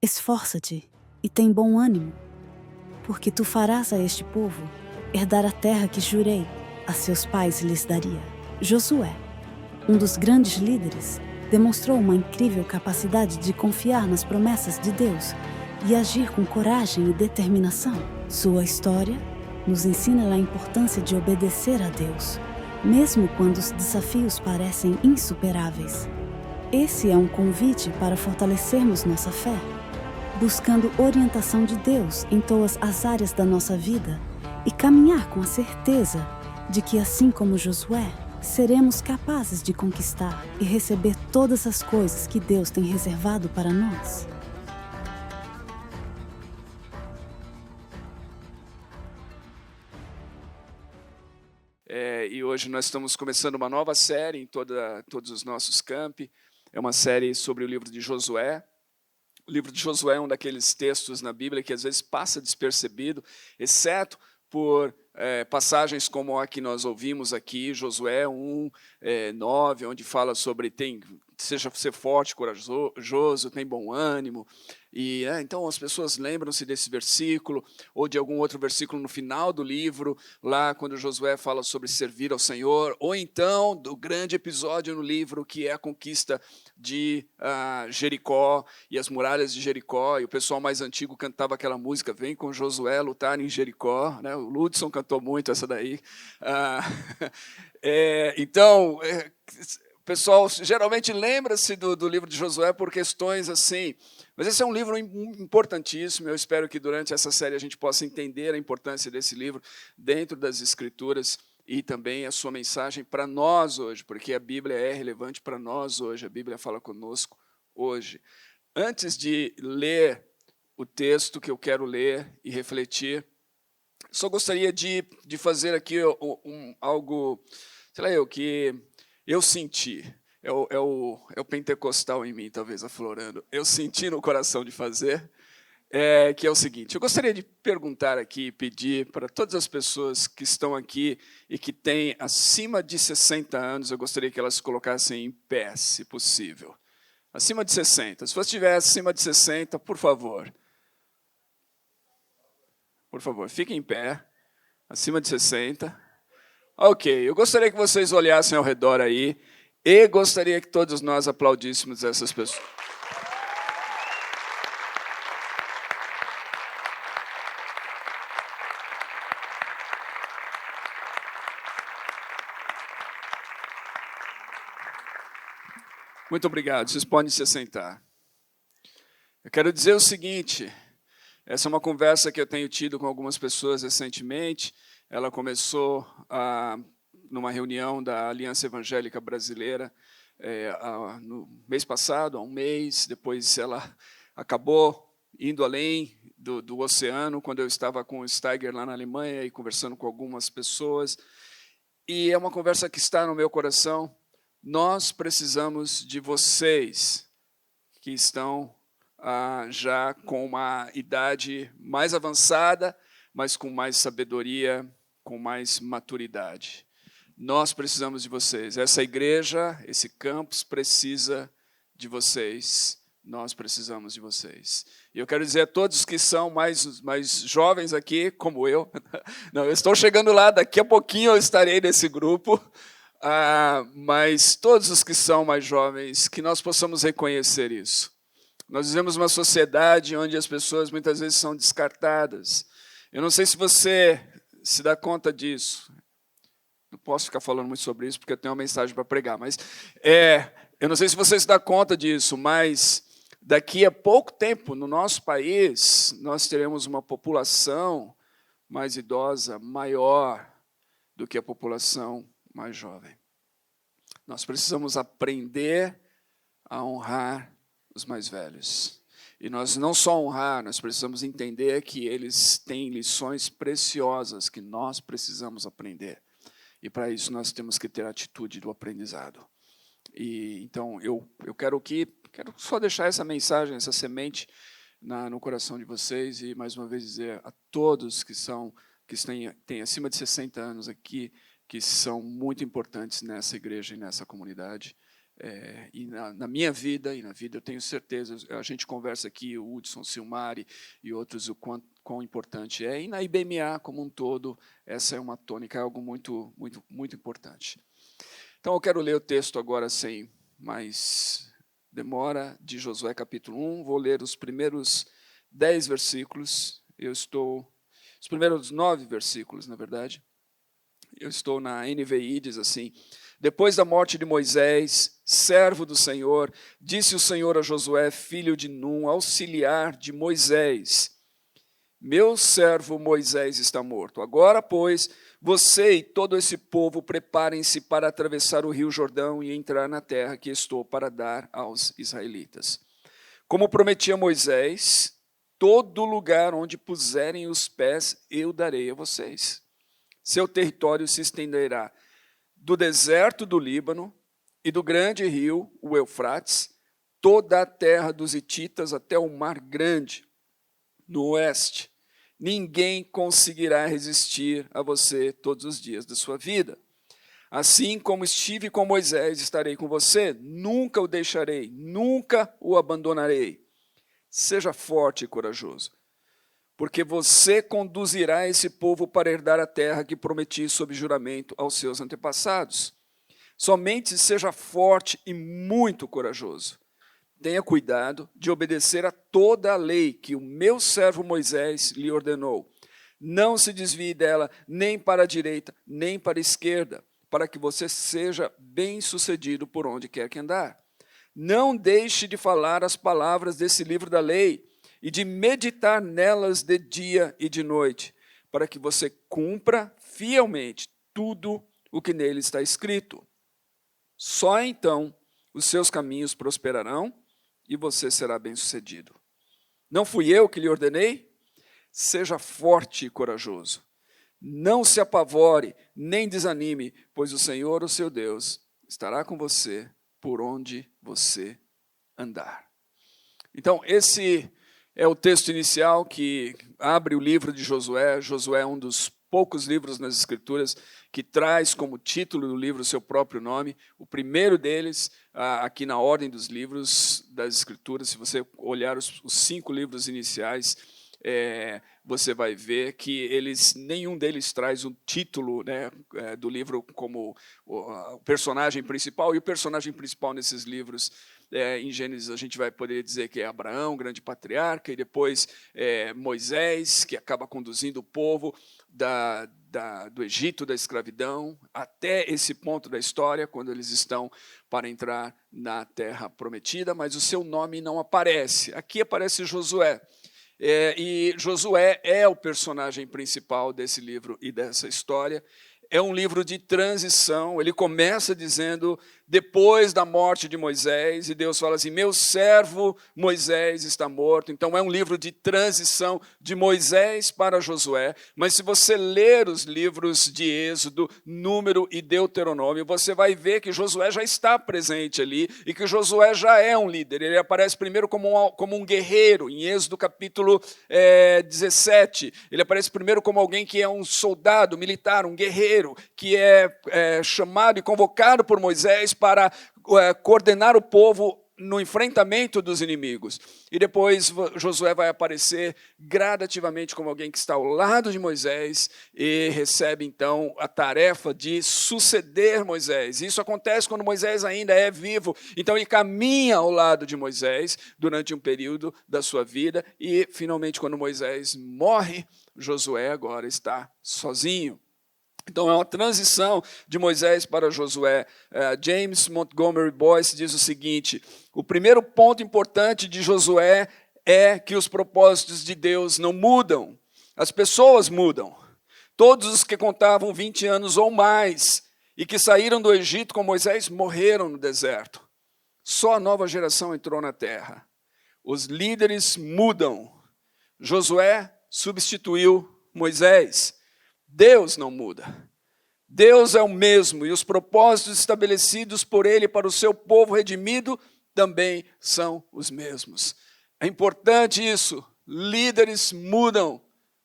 Esforça-te e tem bom ânimo, porque tu farás a este povo herdar a terra que jurei a seus pais lhes daria. Josué, um dos grandes líderes, demonstrou uma incrível capacidade de confiar nas promessas de Deus e agir com coragem e determinação. Sua história nos ensina a importância de obedecer a Deus, mesmo quando os desafios parecem insuperáveis. Esse é um convite para fortalecermos nossa fé, buscando orientação de Deus em todas as áreas da nossa vida e caminhar com a certeza de que, assim como Josué, seremos capazes de conquistar e receber todas as coisas que Deus tem reservado para nós. E hoje nós estamos começando uma nova série em todos os nossos campi. É uma série sobre o livro de Josué. O livro de Josué é um daqueles textos na Bíblia que às vezes passa despercebido, exceto por passagens como a que nós ouvimos aqui, Josué 1:9, onde fala sobre seja ser forte, corajoso, tem bom ânimo. E então as pessoas lembram-se desse versículo, ou de algum outro versículo no final do livro, lá quando Josué fala sobre servir ao Senhor, ou então do grande episódio no livro que é a conquista de Jericó e as muralhas de Jericó, e o pessoal mais antigo cantava aquela música, vem com Josué lutar em Jericó, né? O Ludson cantou muito essa daí. Então, o pessoal geralmente lembra-se do livro de Josué por questões assim, mas esse é um livro importantíssimo. Eu espero que durante essa série a gente possa entender a importância desse livro dentro das Escrituras e também a sua mensagem para nós hoje, porque a Bíblia é relevante para nós hoje, a Bíblia fala conosco hoje. Antes de ler o texto que eu quero ler e refletir, só gostaria de fazer aqui algo, sei lá, que eu senti. É o pentecostal em mim, talvez, aflorando. Eu senti no coração de fazer, que é o seguinte. Eu gostaria de perguntar aqui, pedir para todas as pessoas que estão aqui e que têm acima de 60 anos, eu gostaria que elas se colocassem em pé, se possível. Acima de 60. Se você estiver acima de 60, por favor. Por favor, fiquem em pé. Acima de 60. Ok, eu gostaria que vocês olhassem ao redor aí e gostaria que todos nós aplaudíssemos essas pessoas. Muito obrigado, vocês podem se assentar. Eu quero dizer o seguinte, essa é uma conversa que eu tenho tido com algumas pessoas recentemente. Ela começou numa reunião da Aliança Evangélica Brasileira no mês passado, há um mês. Depois ela acabou indo além do oceano, quando eu estava com o Steiger lá na Alemanha e conversando com algumas pessoas. E é uma conversa que está no meu coração. Nós precisamos de vocês que estão já com uma idade mais avançada, mas com mais sabedoria, com mais maturidade. Nós precisamos de vocês. Essa igreja, esse campus precisa de vocês. Nós precisamos de vocês. E eu quero dizer a todos que são mais jovens aqui, como eu, não, eu estou chegando lá, daqui a pouquinho eu estarei nesse grupo, mas todos os que são mais jovens, que nós possamos reconhecer isso. Nós vivemos uma sociedade onde as pessoas muitas vezes são descartadas. Eu não sei se você se dá conta disso. Não posso ficar falando muito sobre isso, porque eu tenho uma mensagem para pregar, mas eu não sei se você se dá conta disso, mas daqui a pouco tempo, no nosso país, nós teremos uma população mais idosa maior do que a população mais jovem. Nós precisamos aprender a honrar os mais velhos. E nós não só honrar, nós precisamos entender que eles têm lições preciosas que nós precisamos aprender. E para isso nós temos que ter a atitude do aprendizado. E então eu quero só deixar essa mensagem, essa semente no coração de vocês e mais uma vez dizer a todos que têm acima de 60 anos aqui, que são muito importantes nessa igreja e nessa comunidade, e na minha vida, e na vida eu tenho certeza, a gente conversa aqui, o Hudson, Silmari e outros, o quão importante é, e na IBMA como um todo, essa é uma tônica, é algo muito, muito, muito importante. Então eu quero ler o texto agora sem mais demora, de Josué capítulo 1, vou ler os primeiros 10 versículos, os primeiros 9 versículos, na verdade. Eu estou na NVI, diz assim: depois da morte de Moisés, servo do Senhor, disse o Senhor a Josué, filho de Num, auxiliar de Moisés: meu servo Moisés está morto. Agora, pois, você e todo esse povo preparem-se para atravessar o rio Jordão e entrar na terra que estou para dar aos israelitas. Como prometi a Moisés, todo lugar onde puserem os pés eu darei a vocês. Seu território se estenderá do deserto do Líbano e do grande rio, o Eufrates, toda a terra dos hititas até o mar grande, no oeste. Ninguém conseguirá resistir a você todos os dias da sua vida. Assim como estive com Moisés, estarei com você, nunca o deixarei, nunca o abandonarei. Seja forte e corajoso, porque você conduzirá esse povo para herdar a terra que prometi sob juramento aos seus antepassados. Somente seja forte e muito corajoso. Tenha cuidado de obedecer a toda a lei que o meu servo Moisés lhe ordenou. Não se desvie dela nem para a direita, nem para a esquerda, para que você seja bem-sucedido por onde quer que andar. Não deixe de falar as palavras desse livro da lei e de meditar nelas de dia e de noite, para que você cumpra fielmente tudo o que nele está escrito. Só então os seus caminhos prosperarão e você será bem-sucedido. Não fui eu que lhe ordenei? Seja forte e corajoso. Não se apavore, nem desanime, pois o Senhor, o seu Deus, estará com você por onde você andar. Então, esse é o texto inicial que abre o livro de Josué. Josué é um dos poucos livros nas Escrituras que traz como título do livro o seu próprio nome. O primeiro deles, aqui na ordem dos livros das Escrituras, se você olhar os 5 livros iniciais, você vai ver que nenhum deles traz um título, né, do livro como o personagem principal, e o personagem principal nesses livros, em Gênesis a gente vai poder dizer que é Abraão, grande patriarca, e depois Moisés, que acaba conduzindo o povo do Egito, da escravidão, até esse ponto da história, quando eles estão para entrar na terra prometida, mas o seu nome não aparece. Aqui aparece Josué. E Josué é o personagem principal desse livro e dessa história. É um livro de transição. Ele começa dizendo, depois da morte de Moisés, e Deus fala assim, meu servo Moisés está morto. Então é um livro de transição de Moisés para Josué. Mas se você ler os livros de Êxodo, Número e Deuteronômio, você vai ver que Josué já está presente ali e que Josué já é um líder. Ele aparece primeiro como um guerreiro, em Êxodo capítulo 17. Ele aparece primeiro como alguém que é um soldado militar, um guerreiro, que é chamado e convocado por Moisés para coordenar o povo no enfrentamento dos inimigos. E depois Josué vai aparecer gradativamente como alguém que está ao lado de Moisés e recebe então a tarefa de suceder Moisés. Isso acontece quando Moisés ainda é vivo. Então ele caminha ao lado de Moisés durante um período da sua vida e finalmente quando Moisés morre, Josué agora está sozinho. Então é uma transição de Moisés para Josué. James Montgomery Boyce diz o seguinte, o primeiro ponto importante de Josué é que os propósitos de Deus não mudam, as pessoas mudam. Todos os que contavam 20 anos ou mais e que saíram do Egito com Moisés morreram no deserto. Só a nova geração entrou na terra. Os líderes mudam. Josué substituiu Moisés. Deus não muda. Deus é o mesmo e os propósitos estabelecidos por Ele para o seu povo redimido também são os mesmos. É importante isso. Líderes mudam.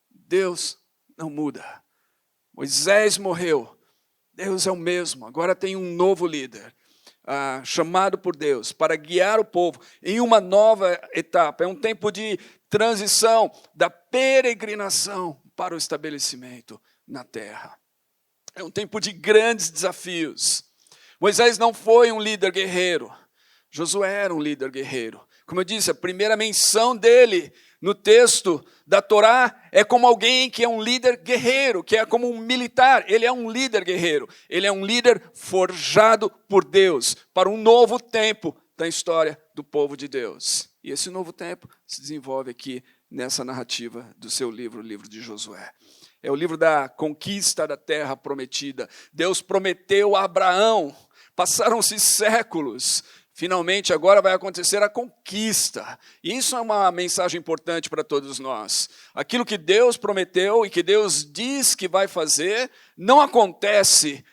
Deus não muda. Moisés morreu. Deus é o mesmo. Agora tem um novo líder. chamado por Deus para guiar o povo em uma nova etapa. É um tempo de transição da peregrinação para o estabelecimento na terra. É um tempo de grandes desafios. Moisés não foi um líder guerreiro. Josué era um líder guerreiro. Como eu disse, a primeira menção dele no texto da Torá é como alguém que é um líder guerreiro, que é como um militar. Ele é um líder guerreiro. Ele é um líder forjado por Deus para um novo tempo da história do povo de Deus. E esse novo tempo se desenvolve aqui nessa narrativa do seu livro, o livro de Josué. É o livro da conquista da terra prometida. Deus prometeu a Abraão. Passaram-se séculos. Finalmente, agora vai acontecer a conquista. E isso é uma mensagem importante para todos nós. Aquilo que Deus prometeu e que Deus diz que vai fazer, não acontece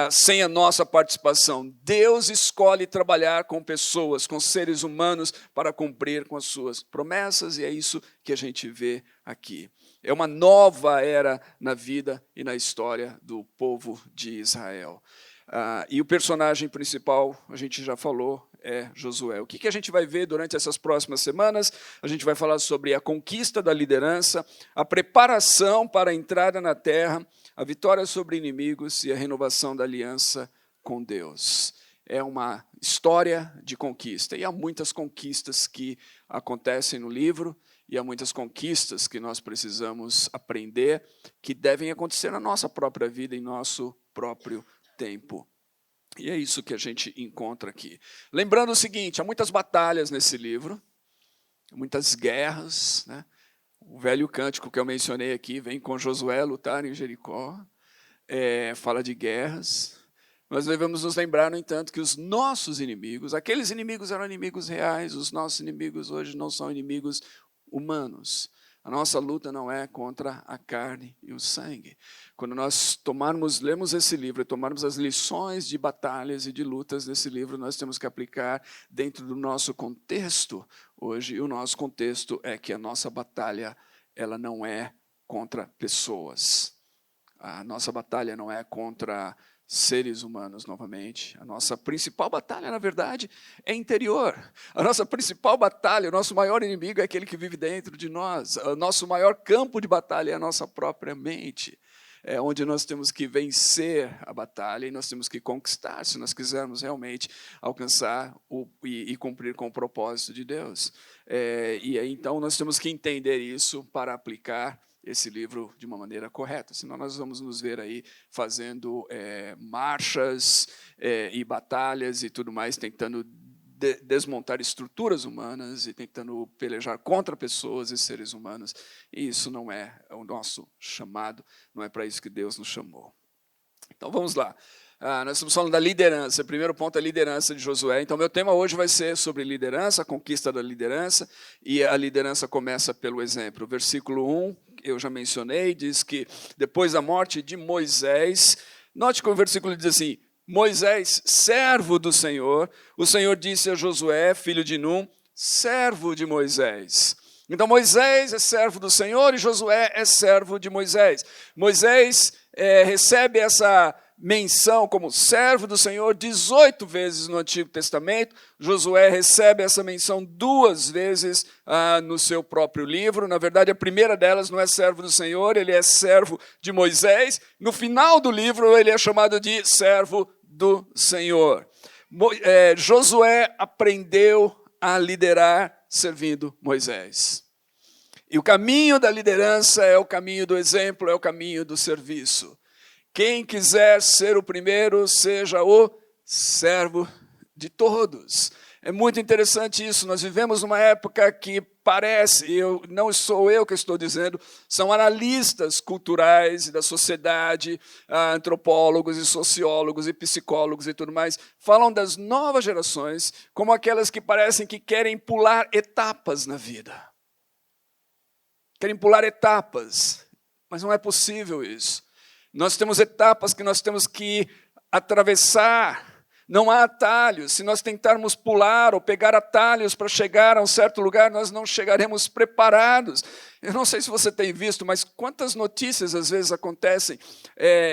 sem a nossa participação. Deus escolhe trabalhar com pessoas, com seres humanos, para cumprir com as suas promessas, e é isso que a gente vê aqui. É uma nova era na vida e na história do povo de Israel. E o personagem principal, a gente já falou, é Josué. O que a gente vai ver durante essas próximas semanas? A gente vai falar sobre a conquista da liderança, a preparação para a entrada na terra, a vitória sobre inimigos e a renovação da aliança com Deus. É uma história de conquista. E há muitas conquistas que acontecem no livro, e há muitas conquistas que nós precisamos aprender, que devem acontecer na nossa própria vida, em nosso próprio tempo. E é isso que a gente encontra aqui. Lembrando o seguinte, há muitas batalhas nesse livro, muitas guerras, né? O velho cântico que eu mencionei aqui, vem com Josué lutar em Jericó, fala de guerras. Nós devemos nos lembrar, no entanto, que os nossos inimigos, aqueles inimigos eram inimigos reais, os nossos inimigos hoje não são inimigos humanos. A nossa luta não é contra a carne e o sangue. Quando nós lemos esse livro e tomarmos as lições de batalhas e de lutas desse livro, nós temos que aplicar dentro do nosso contexto hoje. E o nosso contexto é que a nossa batalha, ela não é contra pessoas. A nossa batalha não é contra seres humanos, novamente. A nossa principal batalha, na verdade, é interior. A nossa principal batalha, o nosso maior inimigo é aquele que vive dentro de nós. O nosso maior campo de batalha é a nossa própria mente. É onde nós temos que vencer a batalha e nós temos que conquistar, se nós quisermos realmente alcançar e cumprir com o propósito de Deus. E aí, então, nós temos que entender isso para aplicar esse livro de uma maneira correta, senão nós vamos nos ver aí fazendo marchas e batalhas e tudo mais, tentando desmontar estruturas humanas e tentando pelejar contra pessoas e seres humanos, e isso não é o nosso chamado, não é para isso que Deus nos chamou. Então vamos lá. Nós estamos falando da liderança. O primeiro ponto é a liderança de Josué. Então, meu tema hoje vai ser sobre liderança, a conquista da liderança, e a liderança começa pelo exemplo. O versículo 1, eu já mencionei, diz que depois da morte de Moisés, note que o versículo diz assim, Moisés, servo do Senhor, o Senhor disse a Josué, filho de Num, servo de Moisés. Então, Moisés é servo do Senhor e Josué é servo de Moisés. Moisés recebe essa menção como servo do Senhor 18 vezes no Antigo Testamento. Josué recebe essa menção 2 vezes no seu próprio livro. Na verdade, a primeira delas não é servo do Senhor, ele é servo de Moisés. No final do livro, ele é chamado de servo do Senhor. Josué aprendeu a liderar servindo Moisés. E o caminho da liderança é o caminho do exemplo, é o caminho do serviço. Quem quiser ser o primeiro, seja o servo de todos. É muito interessante isso. Nós vivemos numa época que parece, não sou eu que estou dizendo, são analistas culturais e da sociedade, antropólogos e sociólogos e psicólogos e tudo mais, falam das novas gerações como aquelas que parecem que querem pular etapas na vida. Querem pular etapas, mas não é possível isso. Nós temos etapas que nós temos que atravessar, não há atalhos. Se nós tentarmos pular ou pegar atalhos para chegar a um certo lugar, nós não chegaremos preparados. Eu não sei se você tem visto, mas quantas notícias às vezes acontecem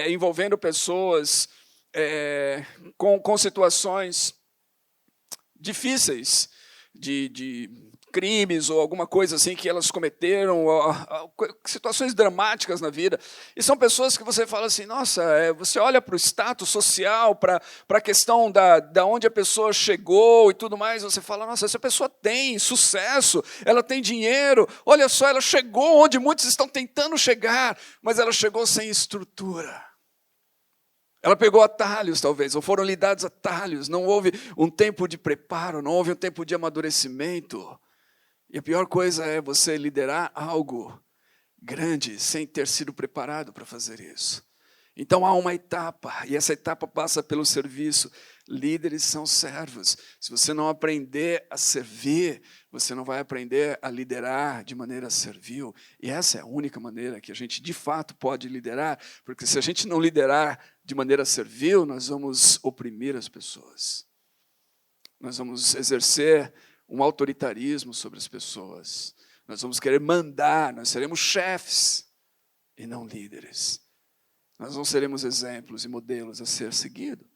envolvendo pessoas com situações difíceis, de crimes ou alguma coisa assim que elas cometeram, situações dramáticas na vida. E são pessoas que você fala assim, nossa, você olha para o status social, para a questão da onde a pessoa chegou e tudo mais, você fala, nossa, essa pessoa tem sucesso, ela tem dinheiro, olha só, ela chegou onde muitos estão tentando chegar, mas ela chegou sem estrutura. Ela pegou atalhos, talvez, ou foram lhe dados atalhos, não houve um tempo de preparo, não houve um tempo de amadurecimento. E a pior coisa é você liderar algo grande sem ter sido preparado para fazer isso. Então há uma etapa, e essa etapa passa pelo serviço. Líderes são servos. Se você não aprender a servir, você não vai aprender a liderar de maneira servil. E essa é a única maneira que a gente de fato pode liderar, porque se a gente não liderar de maneira servil, nós vamos oprimir as pessoas. Nós vamos exercer um autoritarismo sobre as pessoas. Nós vamos querer mandar, nós seremos chefes e não líderes. Nós não seremos exemplos e modelos a ser seguidos,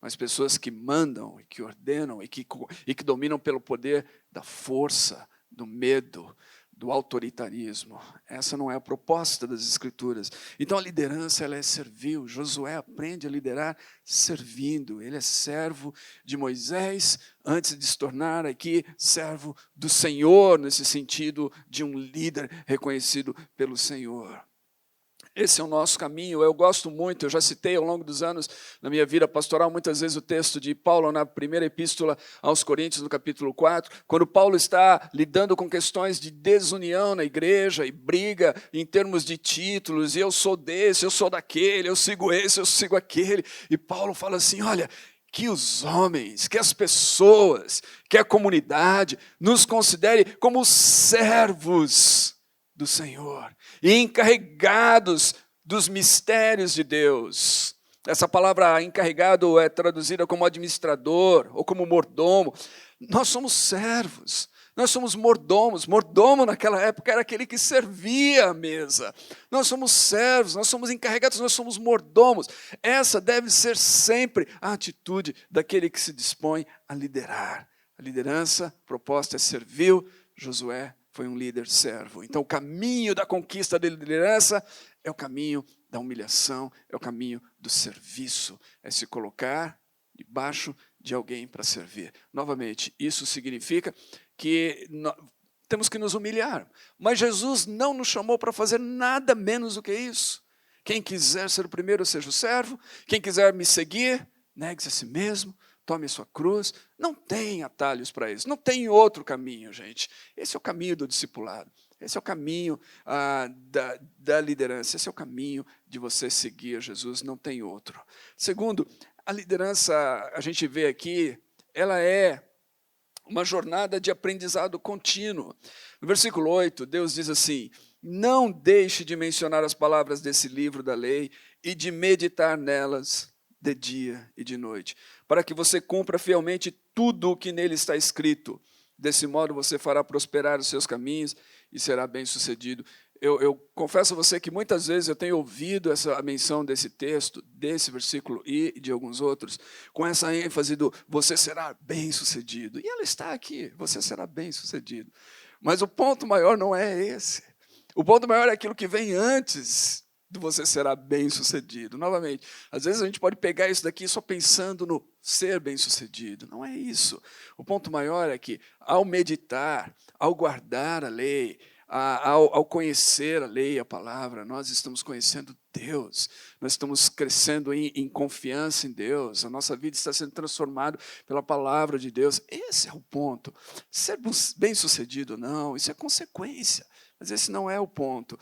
mas pessoas que mandam e que ordenam e que dominam pelo poder da força, do medo, do autoritarismo. Essa não é a proposta das Escrituras. Então a liderança ela é servil. Josué aprende a liderar servindo. Ele é servo de Moisés antes de se tornar aqui servo do Senhor, nesse sentido de um líder reconhecido pelo Senhor. Esse é o nosso caminho, eu gosto muito, eu já citei ao longo dos anos na minha vida pastoral muitas vezes o texto de Paulo na primeira epístola aos Coríntios, no capítulo 4, quando Paulo está lidando com questões de desunião na igreja e briga em termos de títulos, e eu sou desse, eu sou daquele, eu sigo esse, eu sigo aquele, e Paulo fala assim, olha, que os homens, que as pessoas, que a comunidade nos considere como servos do Senhor e encarregados dos mistérios de Deus. Essa palavra encarregado é traduzida como administrador ou como mordomo. Nós somos servos, nós somos mordomos. Mordomo naquela época era aquele que servia a mesa. Nós somos servos, nós somos encarregados, nós somos mordomos. Essa deve ser sempre a atitude daquele que se dispõe a liderar. A liderança proposta é servil. Josué foi um líder servo. Então, o caminho da conquista da liderança é o caminho da humilhação, é o caminho do serviço. É se colocar debaixo de alguém para servir. Novamente, isso significa que temos que nos humilhar. Mas Jesus não nos chamou para fazer nada menos do que isso. Quem quiser ser o primeiro, seja o servo. Quem quiser me seguir, negue-se a si mesmo. Tome a sua cruz. Não tem atalhos para isso. Não tem outro caminho, gente. Esse é o caminho do discipulado. Esse é o caminho da liderança. Esse é o caminho de você seguir Jesus. Não tem outro. Segundo, a liderança, a gente vê aqui, ela é uma jornada de aprendizado contínuo. No versículo 8, Deus diz assim, não deixe de mencionar as palavras desse livro da lei e de meditar nelas de dia e de noite, para que você cumpra fielmente tudo o que nele está escrito. Desse modo você fará prosperar os seus caminhos e será bem-sucedido. Eu confesso a você que muitas vezes eu tenho ouvido a menção desse texto, desse versículo e de alguns outros, com essa ênfase do você será bem-sucedido. E ela está aqui, você será bem-sucedido. Mas o ponto maior não é esse. O ponto maior é aquilo que vem antes do você será bem-sucedido. Novamente, às vezes a gente pode pegar isso daqui só pensando no ser bem-sucedido. Não é isso. O ponto maior é que, ao meditar, ao guardar a lei, ao conhecer a lei, a palavra, nós estamos conhecendo Deus, nós estamos crescendo em confiança em Deus, a nossa vida está sendo transformada pela palavra de Deus. Esse é o ponto. Ser bem-sucedido ou não, isso é consequência. Mas esse não é o ponto.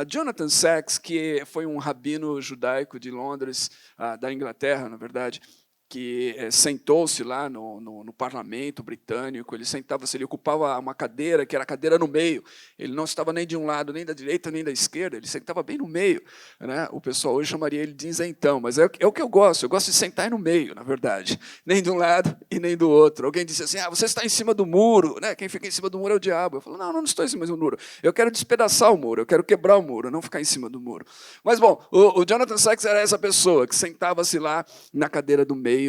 Jonathan Sacks, que foi um rabino judaico de Londres, da Inglaterra, na verdade, que sentou-se lá no parlamento britânico, ele ocupava uma cadeira, que era a cadeira no meio, ele não estava nem de um lado, nem da direita, nem da esquerda, ele sentava bem no meio, né? O pessoal hoje chamaria ele de isentão, mas é o que eu gosto de sentar no meio, na verdade, nem de um lado e nem do outro. Alguém disse assim, você está em cima do muro, né? Quem fica em cima do muro é o diabo. Eu falo, não estou em cima do muro, eu quero despedaçar o muro, eu quero quebrar o muro, não ficar em cima do muro. Mas, bom, o Jonathan Sacks era essa pessoa que sentava-se lá na cadeira do meio,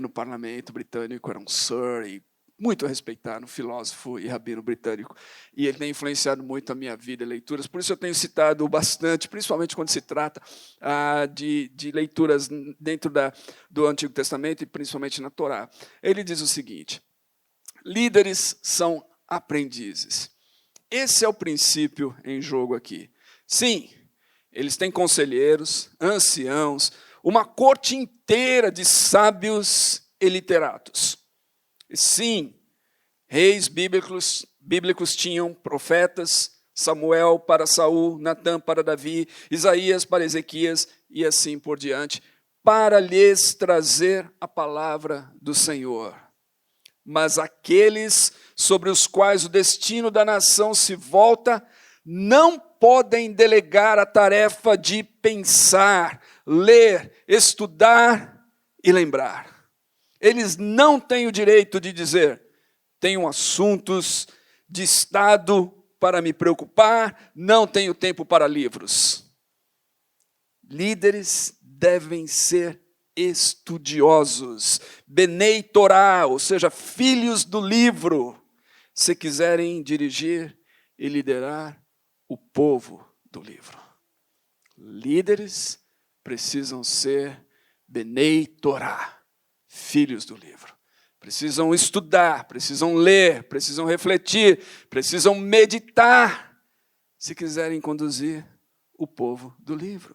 no parlamento britânico, era um Sir, e muito respeitado, um filósofo e rabino britânico. E ele tem influenciado muito a minha vida e leituras, por isso eu tenho citado bastante, principalmente quando se trata de leituras dentro do Antigo Testamento e principalmente na Torá. Ele diz o seguinte, líderes são aprendizes. Esse é o princípio em jogo aqui. Sim, eles têm conselheiros, anciãos, uma corte inteira de sábios e literatos. Sim, reis bíblicos tinham profetas, Samuel para Saul, Natã para Davi, Isaías para Ezequias e assim por diante, para lhes trazer a palavra do Senhor. Mas aqueles sobre os quais o destino da nação se volta, não podem delegar a tarefa de pensar, ler, estudar e lembrar. Eles não têm o direito de dizer, tenho assuntos de Estado para me preocupar, não tenho tempo para livros. Líderes devem ser estudiosos, Benei Torá, ou seja, filhos do livro, se quiserem dirigir e liderar o povo do livro. Líderes precisam ser Benei Torá, filhos do livro. Precisam estudar, precisam ler, precisam refletir, precisam meditar, se quiserem conduzir o povo do livro.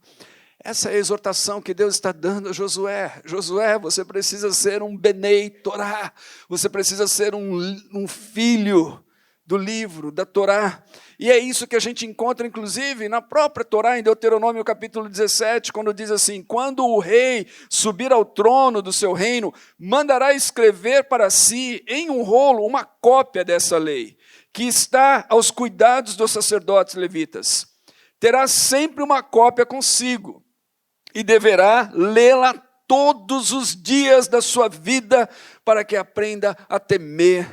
Essa é a exortação que Deus está dando a Josué. Josué, você precisa ser um Benei Torá, você precisa ser um filho do livro, da Torá. E é isso que a gente encontra, inclusive, na própria Torá, em Deuteronômio capítulo 17, quando diz assim, quando o rei subir ao trono do seu reino, mandará escrever para si, em um rolo, uma cópia dessa lei, que está aos cuidados dos sacerdotes levitas. Terá sempre uma cópia consigo, e deverá lê-la todos os dias da sua vida, para que aprenda a temer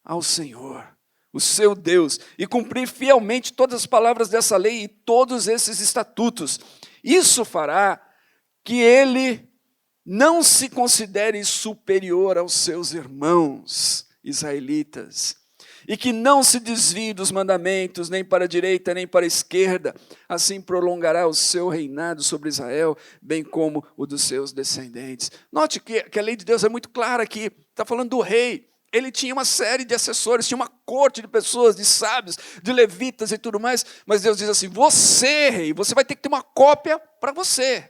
ao Senhor, o seu Deus, e cumprir fielmente todas as palavras dessa lei e todos esses estatutos. Isso fará que ele não se considere superior aos seus irmãos israelitas, e que não se desvie dos mandamentos, nem para a direita, nem para a esquerda. Assim prolongará o seu reinado sobre Israel, bem como o dos seus descendentes. Note que a lei de Deus é muito clara aqui, está falando do rei. Ele tinha uma série de assessores, tinha uma corte de pessoas, de sábios, de levitas e tudo mais, mas Deus diz assim, você, rei, você vai ter que ter uma cópia para você.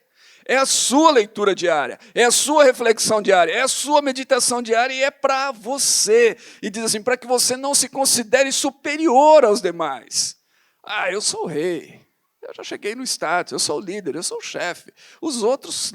É a sua leitura diária, é a sua reflexão diária, é a sua meditação diária e é para você. E diz assim, para que você não se considere superior aos demais. Eu sou o rei, eu já cheguei no status, eu sou o líder, eu sou o chefe. Os outros,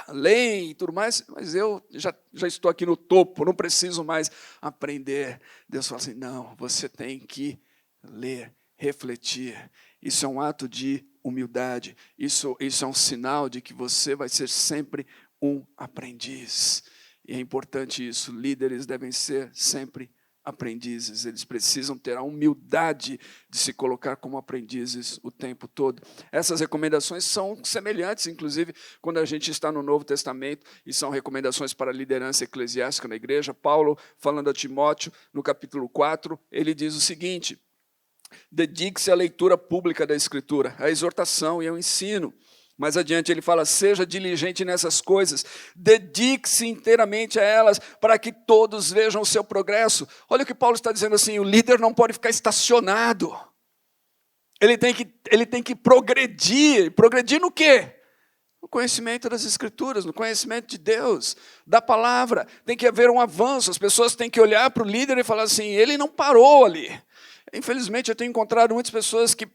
leem e tudo mais, mas eu já estou aqui no topo, não preciso mais aprender. Deus fala assim, não, você tem que ler, refletir. Isso é um ato de humildade, isso é um sinal de que você vai ser sempre um aprendiz. E é importante isso, líderes devem ser sempre aprendizes, eles precisam ter a humildade de se colocar como aprendizes o tempo todo. Essas recomendações são semelhantes, inclusive, quando a gente está no Novo Testamento, e são recomendações para a liderança eclesiástica na igreja. Paulo, falando a Timóteo, no capítulo 4, ele diz o seguinte, dedique-se à leitura pública da Escritura, à exortação e ao ensino. Mais adiante ele fala, seja diligente nessas coisas, dedique-se inteiramente a elas, para que todos vejam o seu progresso. Olha o que Paulo está dizendo assim, o líder não pode ficar estacionado. Ele tem que progredir. Progredir no quê? No conhecimento das Escrituras, no conhecimento de Deus, da palavra. Tem que haver um avanço, as pessoas têm que olhar para o líder e falar assim, ele não parou ali. Infelizmente, eu tenho encontrado muitas pessoas que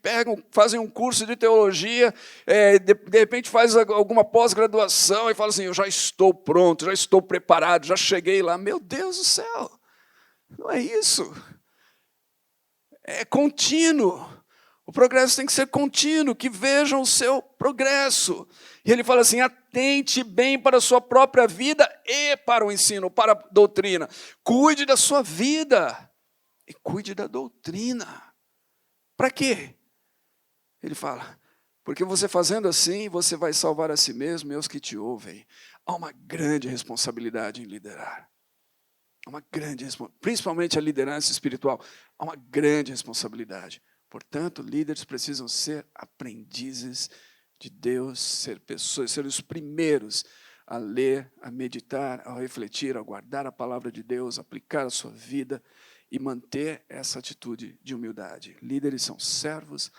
fazem um curso de teologia, de repente faz alguma pós-graduação e fala assim, eu já estou pronto, já estou preparado, já cheguei lá. Meu Deus do céu, não é isso. É contínuo. O progresso tem que ser contínuo, que vejam o seu progresso. E ele fala assim, atente bem para a sua própria vida e para o ensino, para a doutrina. Cuide da sua vida. E cuide da doutrina. Para quê? Ele fala, porque você fazendo assim, você vai salvar a si mesmo e aos que te ouvem. Há uma grande responsabilidade em liderar. Principalmente a liderança espiritual. Há uma grande responsabilidade. Portanto, líderes precisam ser aprendizes de Deus, ser pessoas, ser os primeiros a ler, a meditar, a refletir, a guardar a palavra de Deus, aplicar a sua vida e manter essa atitude de humildade. Líderes são servos,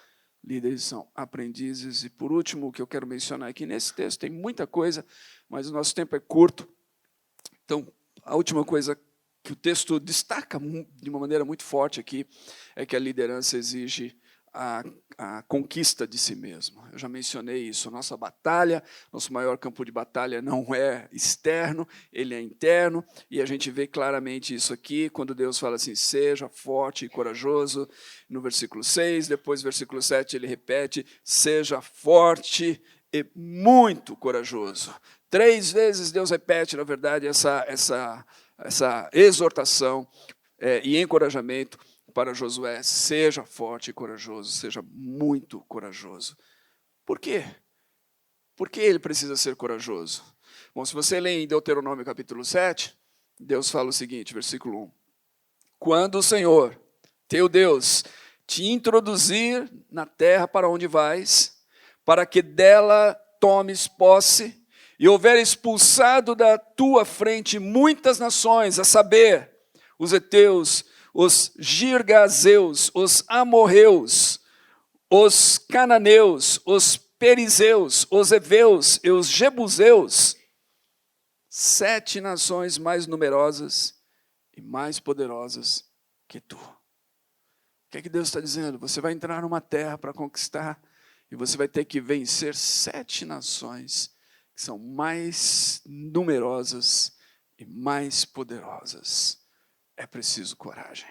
líderes são aprendizes. E por último, o que eu quero mencionar aqui nesse texto, tem muita coisa, mas o nosso tempo é curto. Então, a última coisa que o texto destaca de uma maneira muito forte aqui é que a liderança exige a conquista de si mesmo. Eu já mencionei isso. Nossa batalha, nosso maior campo de batalha não é externo, ele é interno, e a gente vê claramente isso aqui, quando Deus fala assim, seja forte e corajoso, no versículo 6, depois versículo 7 ele repete, seja forte e muito corajoso. 3 vezes Deus repete, na verdade, essa exortação e encorajamento para Josué, seja forte e corajoso, seja muito corajoso. Por quê? Por que ele precisa ser corajoso? Bom, se você ler em Deuteronômio capítulo 7, Deus fala o seguinte, versículo 1. Quando o Senhor, teu Deus, te introduzir na terra para onde vais, para que dela tomes posse, e houver expulsado da tua frente muitas nações, a saber, os heteus, os girgazeus, os amorreus, os cananeus, os perizeus, os heveus e os jebuseus, 7 nações mais numerosas e mais poderosas que tu. O que é que Deus está dizendo? Você vai entrar numa terra para conquistar e você vai ter que vencer 7 nações que são mais numerosas e mais poderosas. É preciso coragem.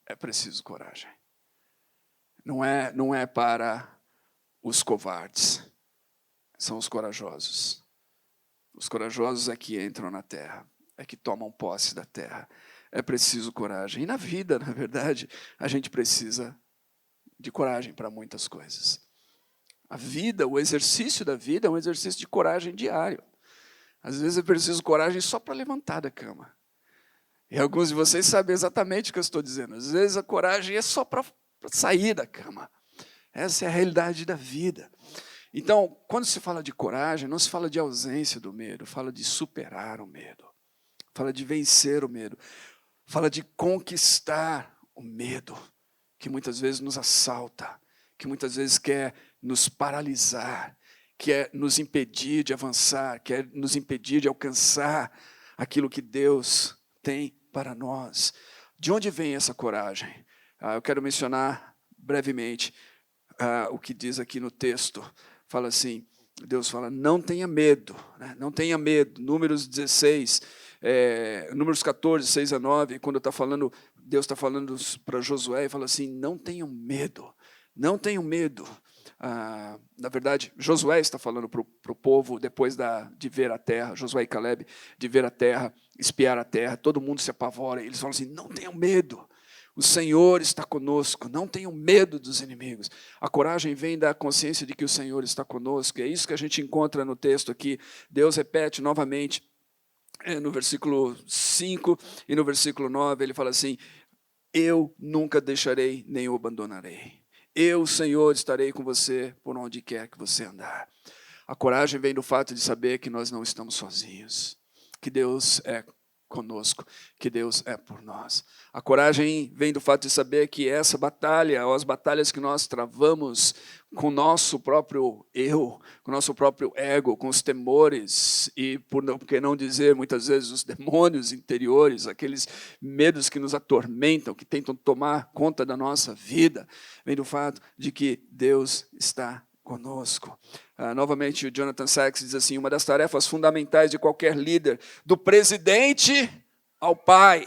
É preciso coragem. Não é para os covardes. São os corajosos. Os corajosos é que entram na terra. É que tomam posse da terra. É preciso coragem. E na vida, na verdade, a gente precisa de coragem para muitas coisas. A vida, o exercício da vida é um exercício de coragem diário. Às vezes é preciso coragem só para levantar da cama. E alguns de vocês sabem exatamente o que eu estou dizendo. Às vezes a coragem é só para sair da cama. Essa é a realidade da vida. Então, quando se fala de coragem, não se fala de ausência do medo, fala de superar o medo. Fala de vencer o medo. Fala de conquistar o medo, que muitas vezes nos assalta, que muitas vezes quer nos paralisar, quer nos impedir de avançar, quer nos impedir de alcançar aquilo que Deus tem para nós. De onde vem essa coragem? Eu quero mencionar brevemente o que diz aqui no texto. Fala assim, Deus fala, não tenha medo, né? Não tenha medo. Números 16, Números 14, 6 a 9, quando Deus está falando para Josué, e fala assim, não tenham medo, não tenham medo. Na verdade, Josué está falando para o povo, depois de ver a terra, Josué e Caleb, de ver a terra, espiar a terra, todo mundo se apavora, eles falam assim, não tenham medo, o Senhor está conosco, não tenham medo dos inimigos. A coragem vem da consciência de que o Senhor está conosco, é isso que a gente encontra no texto aqui. Deus repete novamente, no versículo 5 e no versículo 9, ele fala assim, eu nunca deixarei nem o abandonarei. Eu, Senhor, estarei com você por onde quer que você andar. A coragem vem do fato de saber que nós não estamos sozinhos, que Deus é conosco, que Deus é por nós. A coragem vem do fato de saber que essa batalha, ou as batalhas que nós travamos com o nosso próprio eu, com o nosso próprio ego, com os temores e, por que não dizer, muitas vezes, os demônios interiores, aqueles medos que nos atormentam, que tentam tomar conta da nossa vida, vem do fato de que Deus está conosco. Novamente, o Jonathan Sacks diz assim, uma das tarefas fundamentais de qualquer líder, do presidente ao pai,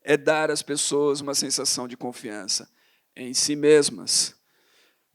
é dar às pessoas uma sensação de confiança em si mesmas,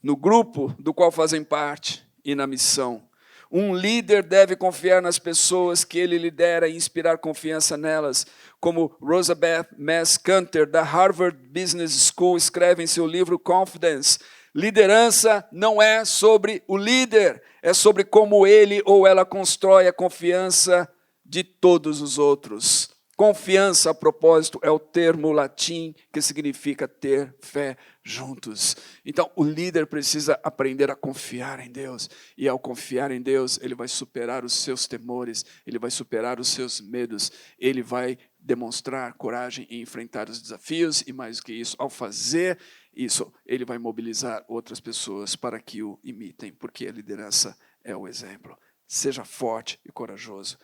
no grupo do qual fazem parte e na missão. Um líder deve confiar nas pessoas que ele lidera e inspirar confiança nelas, como Rosabeth Mass Canter, da Harvard Business School, escreve em seu livro Confidence. Liderança não é sobre o líder, é sobre como ele ou ela constrói a confiança de todos os outros. Confiança, a propósito, é o termo latim que significa ter fé juntos. Então, o líder precisa aprender a confiar em Deus. E ao confiar em Deus, ele vai superar os seus temores, ele vai superar os seus medos, ele vai demonstrar coragem em enfrentar os desafios e, mais do que isso, ao fazer isso, ele vai mobilizar outras pessoas para que o imitem, porque a liderança é o exemplo. Seja forte e corajoso.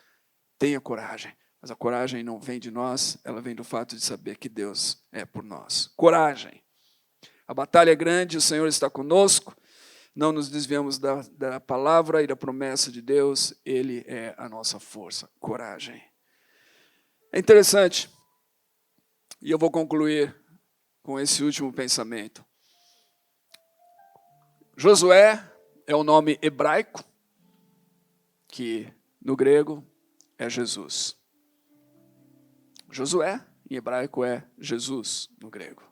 Tenha coragem. Mas a coragem não vem de nós, ela vem do fato de saber que Deus é por nós. Coragem. A batalha é grande, o Senhor está conosco, não nos desviamos da palavra e da promessa de Deus, Ele é a nossa força. Coragem. É interessante, e eu vou concluir com esse último pensamento. Josué é o nome hebraico, que no grego é Jesus. Josué, em hebraico, é Jesus, no grego.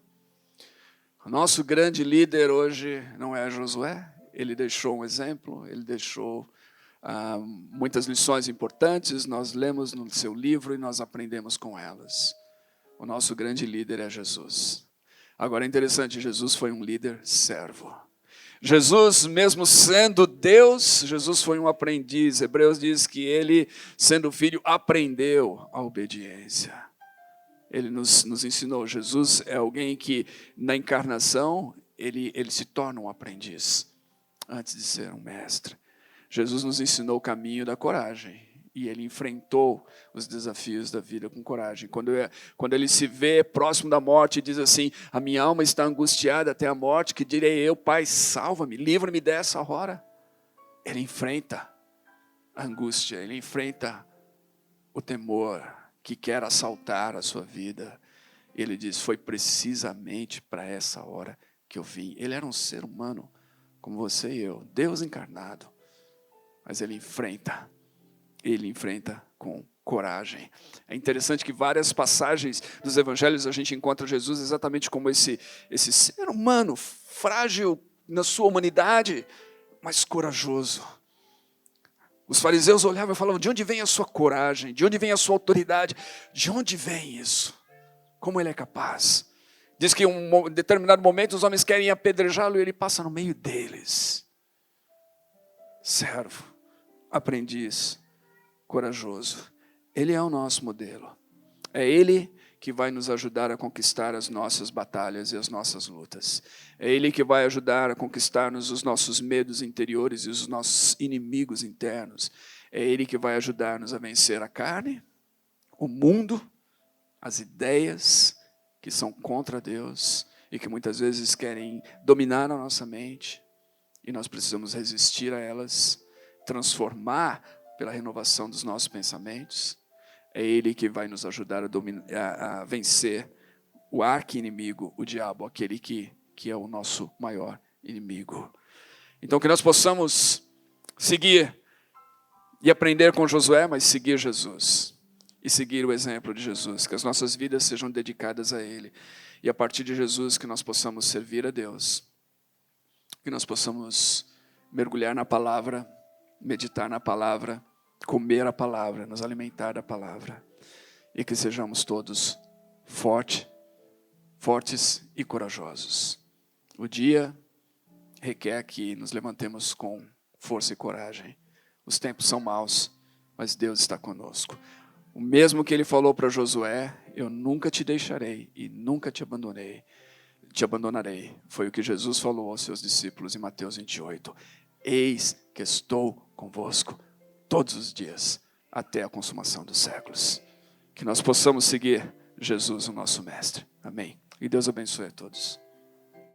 O nosso grande líder hoje não é Josué, ele deixou um exemplo, ele deixou muitas lições importantes, nós lemos no seu livro e nós aprendemos com elas. O nosso grande líder é Jesus. Agora é interessante, Jesus foi um líder servo. Jesus, mesmo sendo Deus, Jesus foi um aprendiz. Hebreus diz que ele, sendo filho, aprendeu a obediência. Ele nos ensinou. Jesus é alguém que, na encarnação, ele se torna um aprendiz, antes de ser um mestre. Jesus nos ensinou o caminho da coragem. E ele enfrentou os desafios da vida com coragem. Quando ele se vê próximo da morte e diz assim, a minha alma está angustiada até a morte, que direi eu, Pai, salva-me, livra-me dessa hora. Ele enfrenta a angústia, ele enfrenta o temor que quer assaltar a sua vida. Ele diz, foi precisamente para essa hora que eu vim. Ele era um ser humano, como você e eu, Deus encarnado. Mas ele enfrenta com coragem. É interessante que várias passagens dos evangelhos a gente encontra Jesus exatamente como esse ser humano, frágil na sua humanidade, mas corajoso. Os fariseus olhavam e falavam, de onde vem a sua coragem? De onde vem a sua autoridade? De onde vem isso? Como ele é capaz? Diz que em um determinado momento os homens querem apedrejá-lo e ele passa no meio deles. Servo, aprendiz, corajoso. Ele é o nosso modelo. É Ele que vai nos ajudar a conquistar as nossas batalhas e as nossas lutas. É Ele que vai ajudar a conquistar-nos os nossos medos interiores e os nossos inimigos internos. É Ele que vai ajudar-nos a vencer a carne, o mundo, as ideias que são contra Deus e que muitas vezes querem dominar a nossa mente. E nós precisamos resistir a elas, transformar pela renovação dos nossos pensamentos. É Ele que vai nos ajudar a vencer o arqui-inimigo, o diabo, aquele que é o nosso maior inimigo. Então que nós possamos seguir e aprender com Josué, mas seguir Jesus. E seguir o exemplo de Jesus, que as nossas vidas sejam dedicadas a Ele. E a partir de Jesus que nós possamos servir a Deus. Que nós possamos mergulhar na palavra, meditar na palavra, comer a palavra, nos alimentar da palavra. E que sejamos todos fortes e corajosos. O dia requer que nos levantemos com força e coragem. Os tempos são maus, mas Deus está conosco. O mesmo que ele falou para Josué, eu nunca te deixarei e nunca te abandonarei. Foi o que Jesus falou aos seus discípulos em Mateus 28. Eis que estou convosco todos os dias, até a consumação dos séculos. Que nós possamos seguir Jesus, o nosso Mestre. Amém. E Deus abençoe a todos.